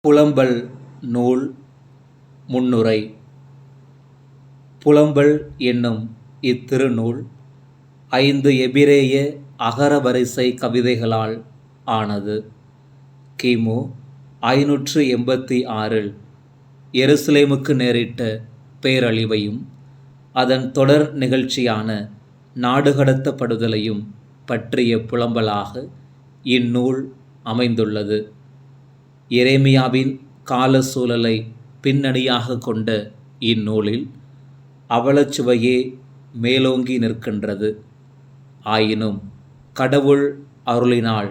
புலம்பல் நூல் முன்னுரை. புலம்பல் என்னும் இத்திருநூல் 5 எபிரேய அகரவரிசை கவிதைகளால் ஆனது. கிமு 586 எருசலேமுக்கு நேரிட்ட பேரழிவையும் அதன் தொடர் நிகழ்ச்சியான நாடுகடத்தப்படுதலையும் பற்றிய புலம்பலாக இந்நூல் அமைந்துள்ளது. எரேமியாவின் கால சூழலை பின்னணியாக கொண்ட இந்நூலில் அவலச்சுவையே மேலோங்கி நிற்கின்றது. ஆயினும் கடவுள் அருளினால்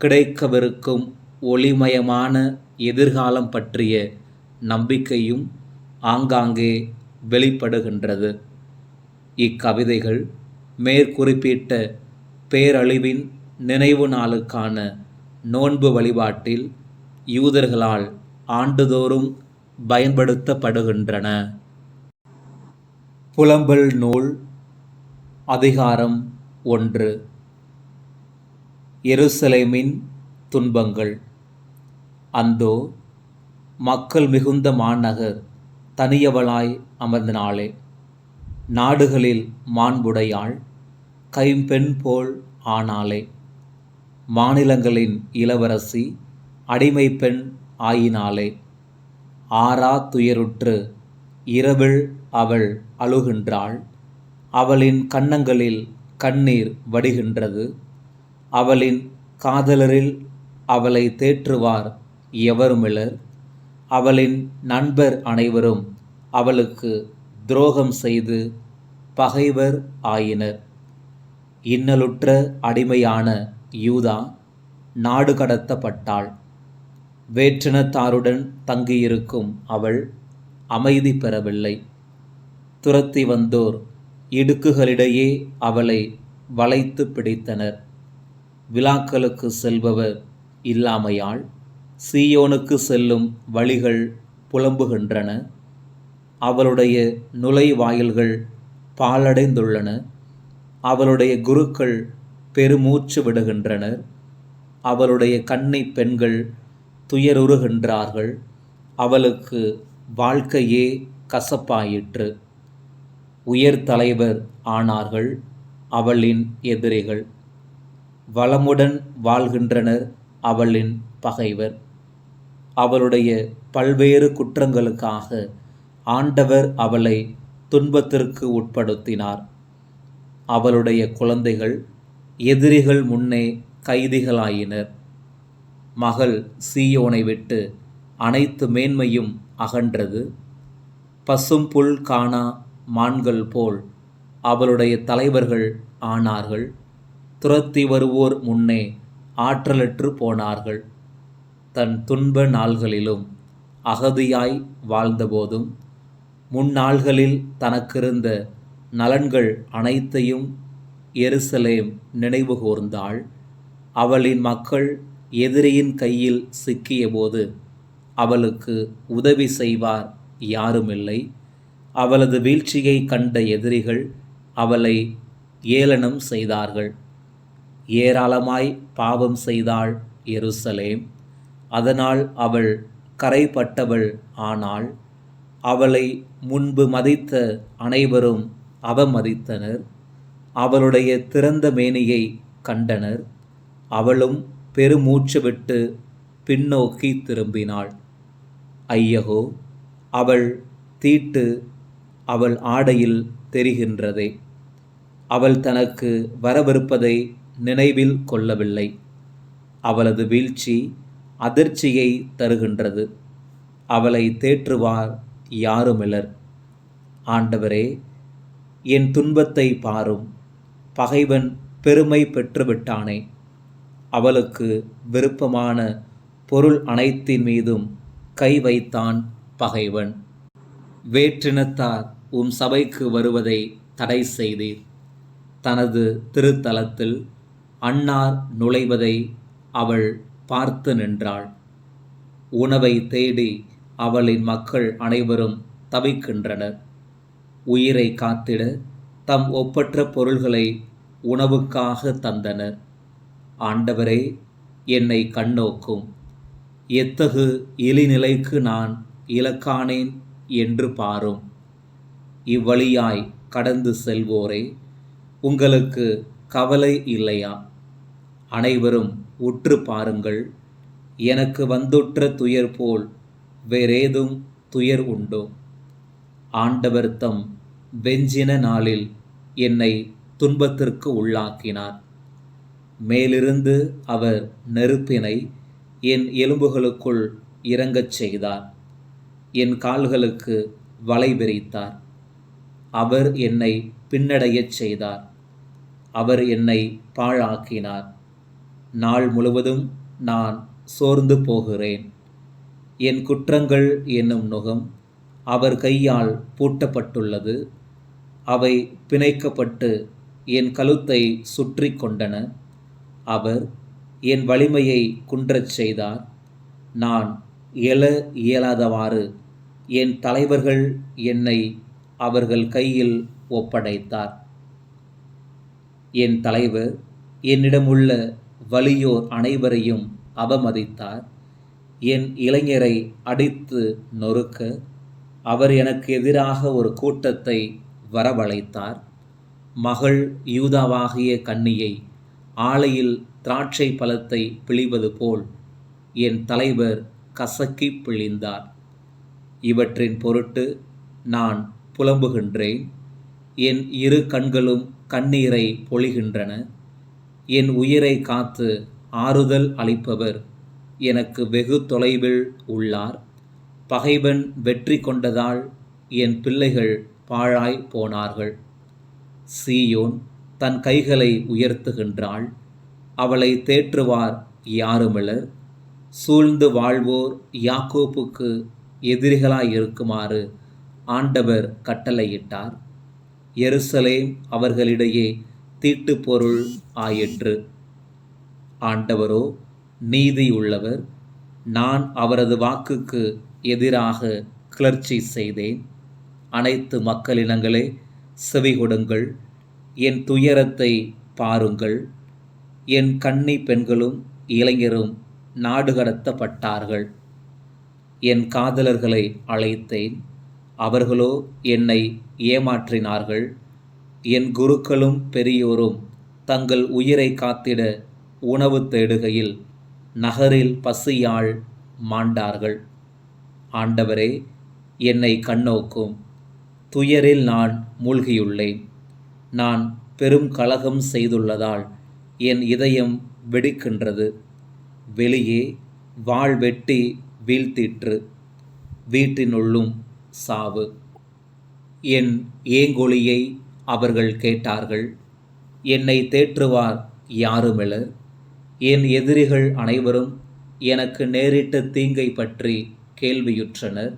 கிடைக்கவிருக்கும் ஒளிமயமான எதிர்காலம் பற்றிய நம்பிக்கையும் ஆங்காங்கே வெளிப்படுகின்றது. இக்கவிதைகள் மேற்குறிப்பிட்ட பேரழிவின் நினைவு நாளுக்கான நோன்பு வழிபாட்டில் யூதர்களால் ஆண்டுதோறும் பயன்படுத்தப்படுகின்றன. புலம்பல் நூல் அதிகாரம் 1. எருசலேமின் துன்பங்கள். அந்தோ, மக்கள் மிகுந்த மாநகர் தனியவளாய் அமர்ந்த நாளே! நாடுகளில் மாண்புடையாள் கைம்பெண் போல் ஆனாளே! மாநிலங்களின் இளவரசி அடிமை பெண் ஆயினாளே! ஆறா துயருற்று இரவில் அவள் அழுகின்றாள். அவளின் கன்னங்களில் கண்ணீர் வடிகின்றது. அவளின் காதலரில் அவளை தேற்றுவார் எவருமிலர். அவளின் நண்பர் அனைவரும் அவளுக்கு துரோகம் செய்து பகைவர் ஆயினர். இன்னலுற்ற அடிமையான யூதா நாடு கடத்தப்பட்டாள். வேற்றினத்தாருடன் தங்கியிருக்கும் அவள் அமைதி பெறவில்லை. துரத்தி வந்தோர் இடுக்குகளிடையே அவளை வளைத்து பிடித்தனர். விழாக்களுக்கு செல்பவர் இல்லாமையால் சீயோனுக்கு செல்லும் வழிகள் புலம்புகின்றன. அவளுடைய நுழைவாயில்கள் பாழடைந்துள்ளன. அவளுடைய குருக்கள் பெருமூச்சு விடுகின்றனர். அவளுடைய கன்னிப் பெண்கள் துயருறுகின்றார்கள். அவளுக்கு வாழ்க்கையே கசப்பாயிற்று. உயர் தலைவர் ஆனார்கள் அவளின் எதிரிகள். வளமுடன் வாழ்கின்றனர் அவளின் பகைவர். அவளுடைய பல்வேறு குற்றங்களுக்காக ஆண்டவர் அவளை துன்பத்திற்கு உட்படுத்தினார். அவளுடைய குழந்தைகள் எதிரிகள் முன்னே கைதிகளாயினர். மகள் சீயோனை விட்டு அனைத்து மேன்மையும் அகன்றது. பசும்புல் காணா மான்கள் போல் அவளுடைய தலைவர்கள் ஆனார்கள். துரத்தி வருவோர் முன்னே ஆற்றலற்று போனார்கள். தன் துன்ப நாள்களிலும் அகதியாய் வாழ்ந்தபோதும் முன்னாள்களில் தனக்கிருந்த நலன்கள் அனைத்தையும் எருசலேம் நினைவு கூர்ந்தாள். அவளின் மக்கள் எதிரியின் கையில் சிக்கியபோது அவளுக்கு உதவி செய்வார் யாருமில்லை. அவளது வீழ்ச்சியை கண்ட எதிரிகள் அவளை ஏளனம் செய்தார்கள். ஏராளமாய் பாவம் செய்தாள் எருசலேம். அதனால் அவள் கரைப்பட்டவள் ஆனாள். அவளை முன்பு மதித்த அனைவரும் அவமதித்தனர். அவளுடைய திறந்த மேனியை கண்டனர். அவளும் பெருமூச்சு விட்டு பின்னோக்கி திரும்பினாள். ஐயகோ, அவள் தீட்டு அவள் ஆடையில் தெரிகின்றதே! அவள் தனக்கு வரவிருப்பதை நினைவில் கொள்ளவில்லை. அவளது வீழ்ச்சி அதிர்ச்சியை தருகின்றது. அவளை தேற்றுவார் யாருமிலர். ஆண்டவரே, என் துன்பத்தை பாரும். பகைவன் பெருமை பெற்றுவிட்டானே! அவளுக்கு விருப்பமான பொருள் அனைத்தின் மீதும் கை வைத்தான் பகைவன். வேற்றினத்தார் உம் சபைக்கு வருவதை தடை செய்தீர். தனது திருத்தலத்தில் அன்னார் நுழைவதை அவள் பார்த்து நின்றாள். உணவை தேடி அவளின் மக்கள் அனைவரும் தவிக்கின்றனர். உயிரை காத்திட தம் ஒப்பற்ற பொருள்களை உணவுக்காக தந்தனர். ஆண்டவரே, என்னை கண்ணோக்கும். எத்தகு இழிநிலைக்கு நான் இலக்கானேன் என்று பாரும். இவ்வழியாய் கடந்து செல்வோரே, உங்களுக்கு கவலை இல்லையா? அனைவரும் உற்று பாருங்கள். எனக்கு வந்துற்ற துயர் போல் வேறேதும் துயர் உண்டோ? ஆண்டவர் தம் வெஞ்சின நாளில் என்னை துன்பத்திற்கு உள்ளாக்கினார். மேலிருந்து அவர் நெருப்பினை என் எலும்புகளுக்குள் இறங்கச் செய்தார். என் கால்களுக்கு வலை விரித்தார். அவர் என்னை பின்னடையச் செய்தார். அவர் என்னை பாழாக்கினார். நாள் முழுவதும் நான் சோர்ந்து போகிறேன். என் குற்றங்கள் என்னும் நுகம் அவர் கையால் பூட்டப்பட்டுள்ளது. அவை பிணைக்கப்பட்டு என் கழுத்தை சுற்றி கொண்டன. அவர் என் வலிமையை குன்றச் செய்தார். நான் எழ இயலாதவாறு என் தலைவர்கள் என்னை அவர்கள் கையில் ஒப்படைத்தார். என் தலைவர் என்னிடமுள்ள வலியோர் அனைவரையும் அவமதித்தார். என் இளைஞரை அடித்து நொறுக்க அவர் எனக்கு எதிராக ஒரு கூட்டத்தை வரவழைத்தார். மகள் யூதாவாகிய கன்னியை ஆலையில் திராட்சை பழத்தை பிழிவது போல் என் தலைவர் கசக்கி பிழிந்தார். இவற்றின் பொருட்டு நான் புலம்புகின்றேன். என் இரு கண்களும் கண்ணீரை பொழிகின்றன. என் உயிரை காத்து ஆறுதல் அளிப்பவர் எனக்கு வெகு தொலைவில் உள்ளார். பகைவன் வெற்றி கொண்டதால் என் பிள்ளைகள் பாழாய் போனார்கள். சீயோன் தன் கைகளை உயர்த்துகின்றாள். அவளை தேற்றுவார் யாருமிலர். சூழ்ந்து வாழ்வோர் யாக்கோப்புக்கு எதிரிகளாயிருக்குமாறு ஆண்டவர் கட்டளையிட்டார். எருசலேம் அவர்களிடையே தீட்டுப்பொருள் ஆயிற்று. ஆண்டவரோ நீதியுள்ளவர். நான் அவரது வாக்குக்கு எதிராக கிளர்ச்சி செய்தேன். அனைத்து மக்களினங்களே செவிகொடுங்கள். என் துயரத்தை பாருங்கள். என் கன்னி பெண்களும் இளைஞரும் நாடு கடத்தப்பட்டார்கள். என் காதலர்களை அழைத்தேன். அவர்களோ என்னை ஏமாற்றினார்கள். என் குருக்களும் பெரியோரும் தங்கள் உயிரை காத்திட உணவு தேடுகையில் நகரில் பசியால் மாண்டார்கள். ஆண்டவரே, என்னை கண்ணோக்கும். துயரில் நான் மூழ்கியுள்ளேன். நான் பெரும் கலகம் செய்துள்ளதால் என் இதயம் வெடிக்கின்றது. வெளியே வாள் வெட்டி வீழ்த்திற்று. வீட்டினுள்ளும் சாவு. என் ஏங்கொலியை அவர்கள் கேட்டார்கள். என்னை தேற்றுவார் யாருமிலர். என் எதிரிகள் அனைவரும் எனக்கு நேரிட்ட தீங்கை பற்றி கேள்வியுற்றனர்.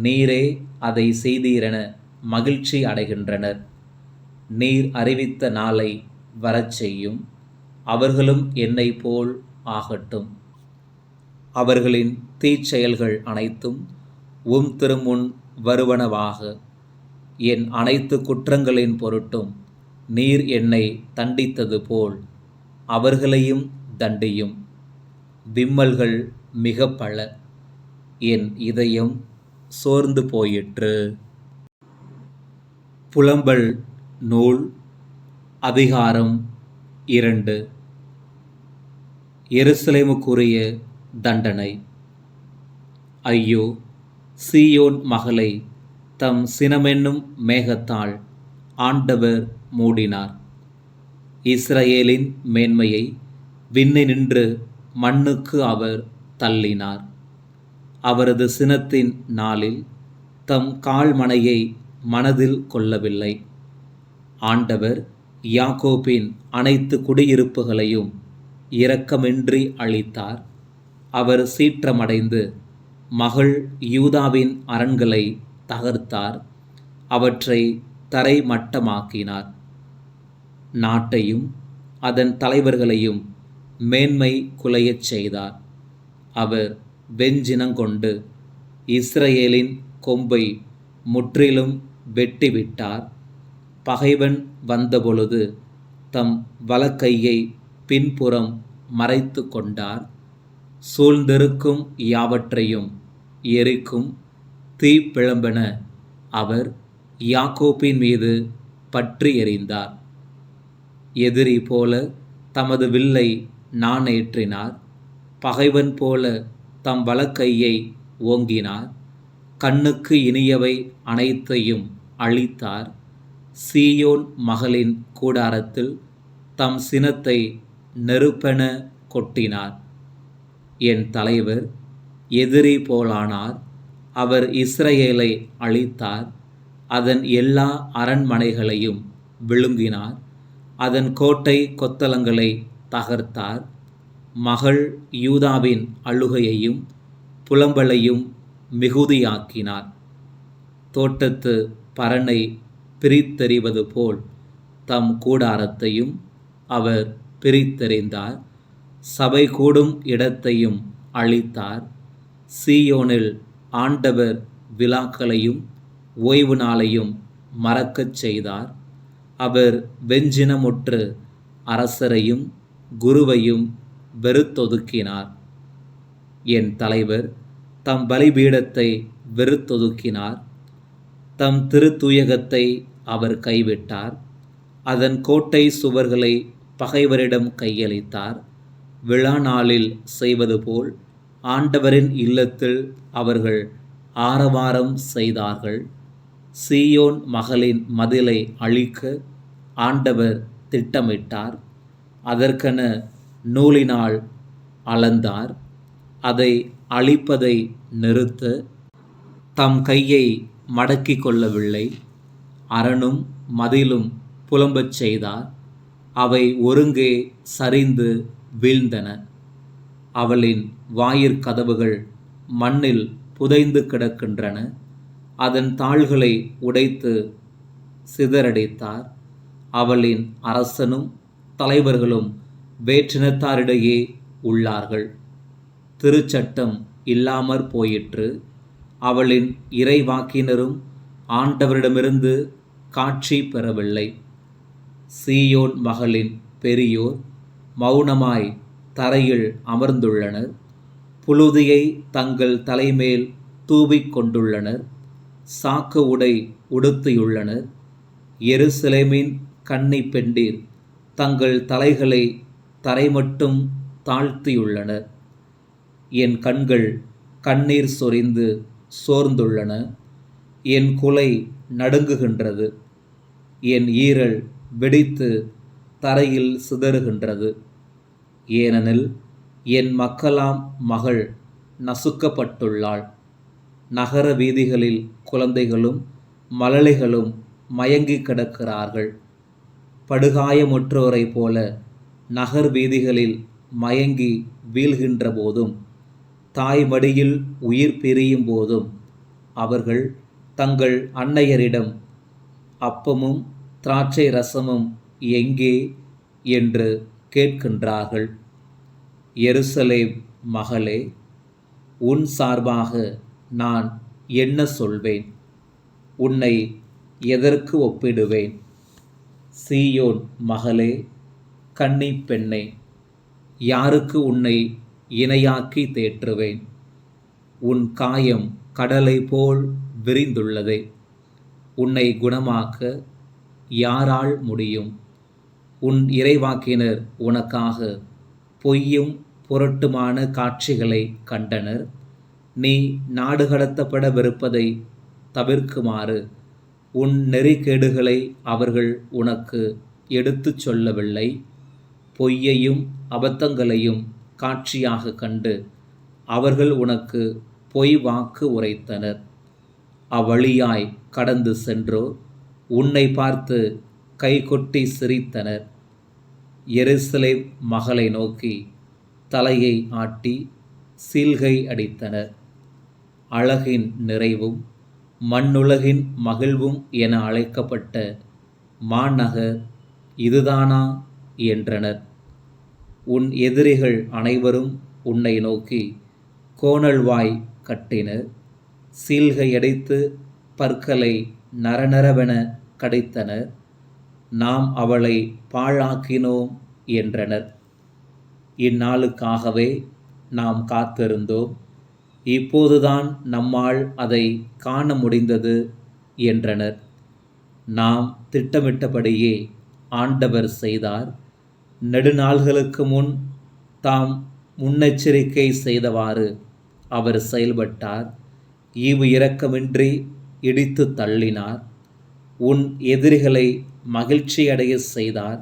நீரே அதை செய்தீரென மகிழ்ச்சி அடைகின்றனர். நீர் அறிவித்த நாளை வரச் செய்யும். அவர்களும் என்னை போல் ஆகட்டும். அவர்களின் தீச்செயல்கள் அனைத்தும் திருமுன் வருவனவாக. என் அனைத்து குற்றங்களின் பொருட்டும் நீர் என்னை தண்டித்தது போல் அவர்களையும் தண்டியும். விம்மல்கள் மிக பல. என் இதயம் சோர்ந்து போயிற்று. புலம்பல் நூல் அதிகாரம் 2. எருசலேமுக்குரிய தண்டனை. ஐயோ, சீயோன் மகளை தம் சினமென்னும் மேகத்தால் ஆண்டவர் மூடினார். இஸ்ரவேலின் மேன்மையை விண்ணினின்று மண்ணுக்கு அவர் தள்ளினார். அவரது சினத்தின் நாளில் தம் கால்மனையை மனதில் கொள்ளவில்லை. ஆண்டவர் யாக்கோபின் அனைத்து குடியிருப்புகளையும் இரக்கமின்றி அழித்தார். அவர் சீற்றமடைந்து மகள் யூதாவின் அரண்களை தகர்த்தார். அவற்றை தரைமட்டமாக்கினார். நாட்டையும் அதன் தலைவர்களையும் மேன்மை குலையச் செய்தார். அவர் வெஞ்சினங்கொண்டு இஸ்ரவேலின் கொம்பை முற்றிலும் வெட்டிவிட்டார். பகைவன் வந்தபொழுது தம் வலக்கையை பின்புறம் மறைத்து கொண்டார். சூழ்ந்திருக்கும் யாவற்றையும் எரிக்கும் தீ பிழம்பென அவர் யாக்கோப்பின் மீது பற்றி எறிந்தார். எதிரி போல தமது வில்லை நாணேற்றினார். பகைவன் போல தம் வலக்கையை ஓங்கினார். கண்ணுக்கு இனியவை அனைத்தையும் அழித்தார். சீயோன் மகளின் கூடாரத்தில் தம் சினத்தை நெருப்பென கொட்டினார். என் தலைவர் எதிரி போலானார். அவர் இஸ்ரவேலை அழித்தார். அதன் எல்லா அரண்மனைகளையும் விழுங்கினார். அதன் கோட்டை கொத்தளங்களை தகர்த்தார். மகள் யூதாவின் அழுகையையும் புலம்பலையும் மிகுதியாக்கினார். தோட்டத்து பரணை பிரித்தெறிவது போல் தம் கூடாரத்தையும் அவர் பிரித்தெறிந்தார். சபை கூடும் இடத்தையும் அழித்தார். சீயோனில் ஆண்டவர் விழாக்களையும் ஓய்வு நாளையும் மறக்கச் செய்தார். அவர் வெஞ்சினமுற்று அரசரையும் குருவையும் வெறுத்தொதுக்கினார். என் தலைவர் தம் பலிபீடத்தை வெறுத்தொதுக்கினார். தம் திருத்துயகத்தை அவர் கைவிட்டார். அதன் கோட்டை சுவர்களை பகைவரிடம் கையளித்தார். விழா நாளில் செய்வது போல் ஆண்டவரின் இல்லத்தில் அவர்கள் ஆரவாரம் செய்தார்கள். சீயோன் மகளின் மதிலை அழிக்க ஆண்டவர் திட்டமிட்டார். அதற்கென நூலினால் அளந்தார். அதை அழிப்பதை நிறுத்த தம் கையை மடக்கிக் கொள்ளவில்லை. அரணும் மதிலும் புலம்பச் செய்தார். அவை ஒருங்கே சரிந்து வீழ்ந்தன. அவளின் வாயிற்கதவுகள் மண்ணில் புதைந்து கிடக்கின்றன. அதன் தாள்களை உடைத்து சிதறடித்தார். அவளின் அரசனும் தலைவர்களும் வேற்றினத்தாரிடையே உள்ளார்கள். திருச்சட்டம் இல்லாமற் போயிற்று. அவளின் இறைவாக்கினரும் ஆண்டவரிடமிருந்து காட்சி பெறவில்லை. சீயோன் மகளின் பெரியோர் மௌனமாய் தரையில் அமர்ந்துள்ளனர். புழுதியை தங்கள் தலைமேல் தூவிக் கொண்டுள்ளனர். சாக்கு உடை உடுத்தியுள்ளனர். எருசலேமின் கன்னி பெண்டீர் தங்கள் தலைகளை தரைமட்டும் தாழ்த்தியுள்ளனர். என் கண்கள் கண்ணீர் சொரிந்து சோர்ந்துள்ளன. என் குலை நடுங்குகின்றது. என் ஈரல் வெடித்து தரையில் சிதறுகின்றது. ஏனெனில் என் மக்களாம் மகள் நசுக்கப்பட்டுள்ளாள். நகர வீதிகளில் குழந்தைகளும் மழலைகளும் மயங்கி கிடக்கிறார்கள். படுகாயமுற்றோரைப் போல நகர் வீதிகளில் மயங்கி வீழ்கின்ற போதும் தாய் மடியில் உயிர் பிரியும் போதும் அவர்கள் தங்கள் அன்னையரிடம் அப்பமும் திராட்சை ரசமும் எங்கே என்று கேட்கின்றார்கள். எருசலேம் மகளே, உன் சார்பாக நான் என்ன சொல்வேன்? உன்னை எதற்கு ஒப்பிடுவேன்? சீயோன் மகளே, கன்னி பெண்ணே, யாருக்கு உன்னை இணையாக்கி தேற்றுவேன்? உன் காயம் கடலை போல் விரிந்துள்ளதே. உன்னை குணமாக்க யாரால் முடியும்? உன் இறைவாக்கினர் உனக்காக பொய்யும் புரட்டுமான காட்சிகளை கண்டனர். நீ நாடு கடத்தப்படவிருப்பதை தவிர்க்குமாறு உன் நெறிகேடுகளை அவர்கள் உனக்கு எடுத்துச் சொல்லவில்லை. பொய்யையும் அபத்தங்களையும் காட்சியாக கண்டு அவர்கள் உனக்கு பொய் வாக்கு உரைத்தனர். அவ்வழியாய் கடந்து சென்றோர் உன்னை பார்த்து கைகொட்டி சிரித்தனர். எருசலேம் மகளை நோக்கி தலையை ஆட்டி சீல்கை அடித்தனர். அழகின் நிறைவும் மண்ணுலகின் மகிழ்வும் என அழைக்கப்பட்ட மாநகர் இதுதானா என்றனர். உன் எதிரிகள் அனைவரும் உன்னை நோக்கி கோணல்வாய் கட்டினர். சீல்கையடித்து பற்களை நரநரவென கடித்தனர். நாம் அவளை பாழாக்கினோம் என்றனர். இந்நாளுக்காகவே நாம் காத்திருந்தோம், இப்போதுதான் நம்மால் அதை காண முடிந்தது என்றனர். நாம் திட்டமிட்டபடியே ஆண்டவர் செய்தார். நெடுநாள்களுக்கு முன் தாம் முன்னெச்சரிக்கை செய்தவாறு அவர் செயல்பட்டார். ஈவு இரக்கமின்றி இடித்து தள்ளினார். உன் எதிரிகளை மகிழ்ச்சியடைய செய்தார்.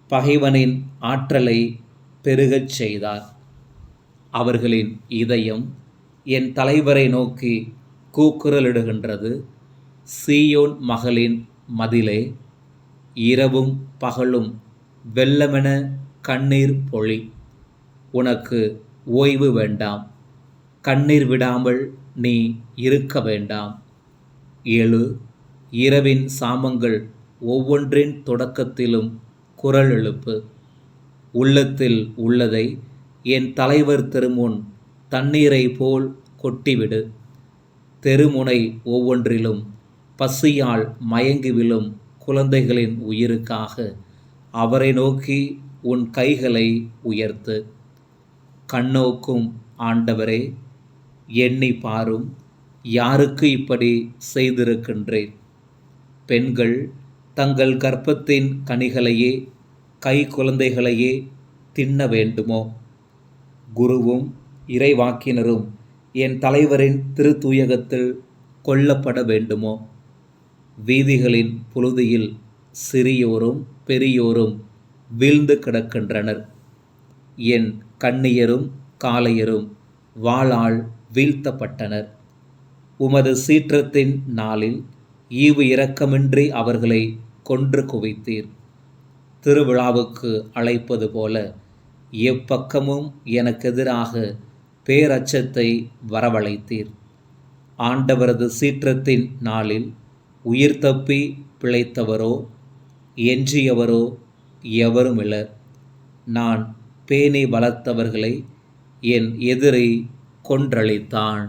பகைவனின் ஆற்றலை பெருகச் செய்தார். அவர்களின் இதயம் என் தலைவரை நோக்கி கூக்குரலிடுகின்றது. சீயோன் மகளின் மதிலே, இரவும் பகலும் வெள்ளமென கண்ணீர் பொழி. உனக்கு ஓய்வு வேண்டாம், கண்ணீர் விடாமல் நீ இருக்க வேண்டாம். எழு, இரவின் சாமங்கள் ஒவ்வொன்றின் தொடக்கத்திலும் குரல் எழுப்பு. உள்ளத்தில் உள்ளதை என் தலைவர் திருமுன் தண்ணீரை போல் கொட்டிவிடு. தெருமுனை ஒவ்வொன்றிலும் பசியால் மயங்கி விழும் குழந்தைகளின் உயிருக்காக அவரை நோக்கி உன் கைகளை உயர்த்து. கண்ணோக்கும் ஆண்டவரே, எண்ணி பாரும், யாருக்கு இப்படி செய்திருக்கின்றேன்? பெண்கள் தங்கள் கர்ப்பத்தின் கனிகளையே, கை குழந்தைகளையே தின்ன வேண்டுமோ? குருவும் இறைவாக்கினரும் என் தலைவரின் திருத்தூயகத்தில் கொல்லப்பட வேண்டுமோ? வீதிகளின் புழுதியில் சிறியோரும் பெரியோரும் வீழ்ந்து கிடக்கின்றனர். என் கன்னியரும் காளையரும் வாளால் வீழ்த்தப்பட்டனர். உமது சீற்றத்தின் நாளில் ஈவு இரக்கமின்றி அவர்களை கொன்று குவித்தீர். திருவிழாவுக்கு அழைப்பது போல எப்பக்கமும் எனக்கெதிராக பேரச்சத்தை வரவழைத்தீர். ஆண்டவரது சீற்றத்தின் நாளில் உயிர் தப்பி பிழைத்தவரோ எஞ்சியவரோ எவருமிலர். நான் பேணி வளர்த்தவர்களை என் எதிரி கொன்றளித்தான்.